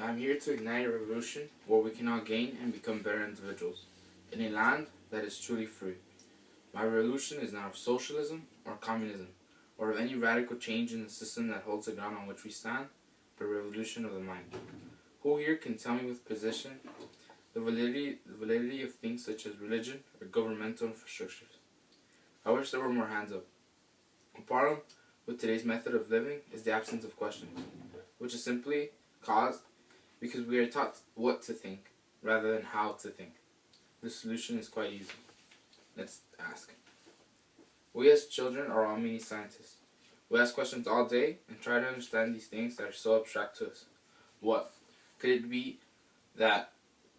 I'm here to ignite a revolution where we can all gain and become better individuals, in a land that is truly free. My revolution is not of socialism or communism, or of any radical change in the system that holds the ground on which we stand, but a revolution of the mind. Who here can tell me with precision the validity of things such as religion or governmental infrastructures? I wish there were more hands up. The problem with today's method of living is the absence of questions, which is simply caused because we are taught what to think rather than how to think. The solution is quite easy. Let's ask. We as children are all mini scientists. We ask questions all day and try to understand these things that are so abstract to us. What? Could it be that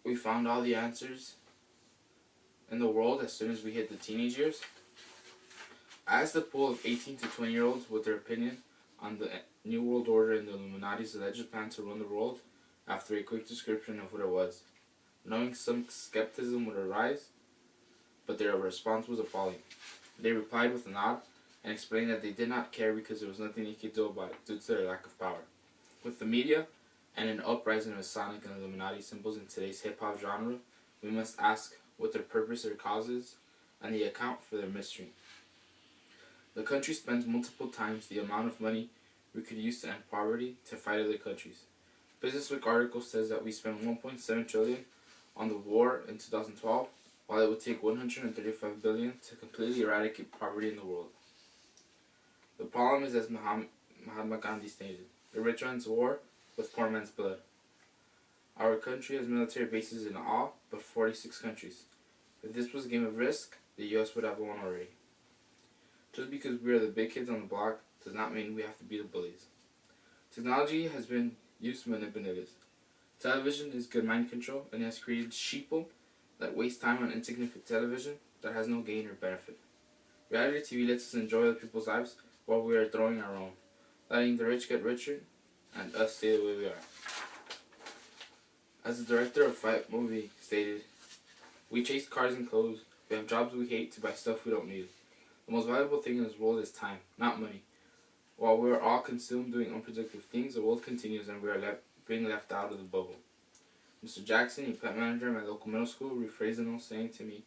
we found all the answers in the world as soon as we hit the teenage years? I asked a pool of 18 to 20-year-olds what their opinion on the New World Order and the Illuminati's alleged plan to run the world after a quick description of what it was. Knowing some skepticism would arise, but their response was appalling. They replied with a nod and explained that they did not care because there was nothing they could do about it due to their lack of power. With the media and an uprising of Masonic and Illuminati symbols in today's hip-hop genre, we must ask what their purpose or cause is and the account for their mystery. The country spends multiple times the amount of money we could use to end poverty to fight other countries. Businessweek article says that we spent $1.7 trillion on the war in 2012, while it would take $135 billion to completely eradicate poverty in the world. The problem is, as Mahatma Gandhi stated, the rich man's war with poor man's blood. Our country has military bases in all but 46 countries. If this was a game of Risk, the US would have won already. Just because we are the big kids on the block does not mean we have to be the bullies. Technology has been used to manipulate us. Television is good mind control and has created sheeple that waste time on insignificant television that has no gain or benefit. Reality TV lets us enjoy other people's lives while we are throwing our own, letting the rich get richer and us stay the way we are. As the director of Fight movie stated, we chase cars and clothes, we have jobs we hate to buy stuff we don't need. The most valuable thing in this world is time, not money. While we are all consumed doing unproductive things, the world continues and we are being left out of the bubble. Mr. Jackson, a plant manager at my local middle school, rephrased an old saying to me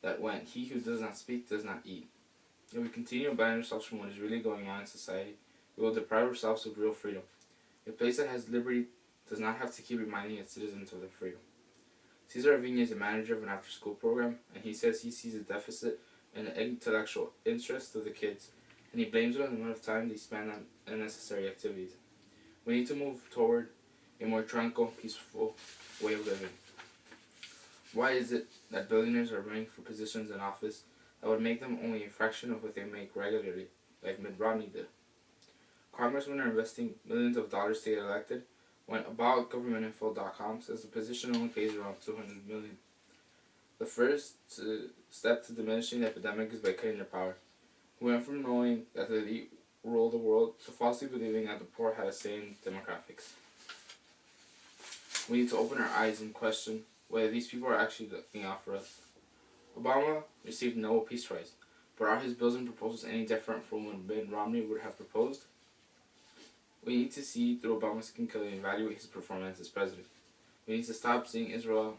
that went, "He who does not speak does not eat." If we continue to ban ourselves from what is really going on in society, we will deprive ourselves of real freedom. A place that has liberty does not have to keep reminding its citizens of their freedom. Cesar Avina is a manager of an after-school program, and he says he sees a deficit in the intellectual interest of the kids, and he blames it on the amount of time they spend on unnecessary activities. We need to move toward a more tranquil, peaceful way of living. Why is it that billionaires are running for positions in office that would make them only a fraction of what they make regularly, like Mitt Romney did? Congressmen are investing millions of dollars to get elected, when AboutGovernmentInfo.com says the position only pays around $200 million. The first step to diminishing the epidemic is by cutting their power. We went from knowing that the elite rule the world to falsely believing that the poor had a say in demographics. We need to open our eyes and question whether these people are actually looking out for us. Obama received no Peace Prize, but are his bills and proposals any different from what Mitt Romney would have proposed? We need to see through Obama's skin color and evaluate his performance as president. We need to stop seeing Israel's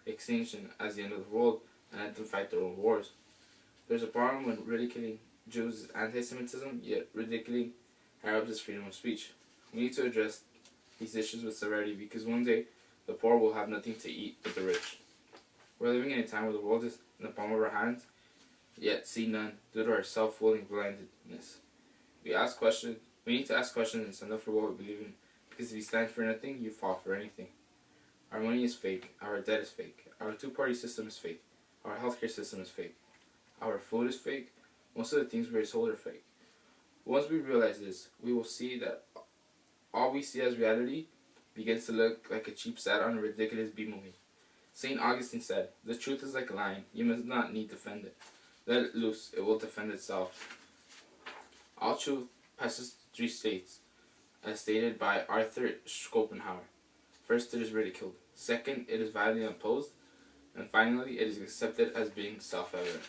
extinction as the end of the world and let them fight their own wars. There's a problem when ridiculing Jews is anti-Semitism, yet ridiculing Arabs is freedom of speech. We need to address these issues with severity because one day the poor will have nothing to eat but the rich. We're living in a time where the world is in the palm of our hands, yet see none due to our self-willing blindness. We need to ask questions and stand up for what we believe in, because if you stand for nothing, you fall for anything. Our money is fake, our debt is fake, our two-party system is fake, our healthcare system is fake, our food is fake, most of the things we are told are fake. Once we realize this, we will see that all we see as reality begins to look like a cheap set on a ridiculous B-movie. St. Augustine said, "The truth is like a lion, you must not need to defend it. Let it loose, it will defend itself." All truth passes through 3 states, as stated by Arthur Schopenhauer. First, it is ridiculed. Second, it is violently opposed. And finally, it is accepted as being self-evident.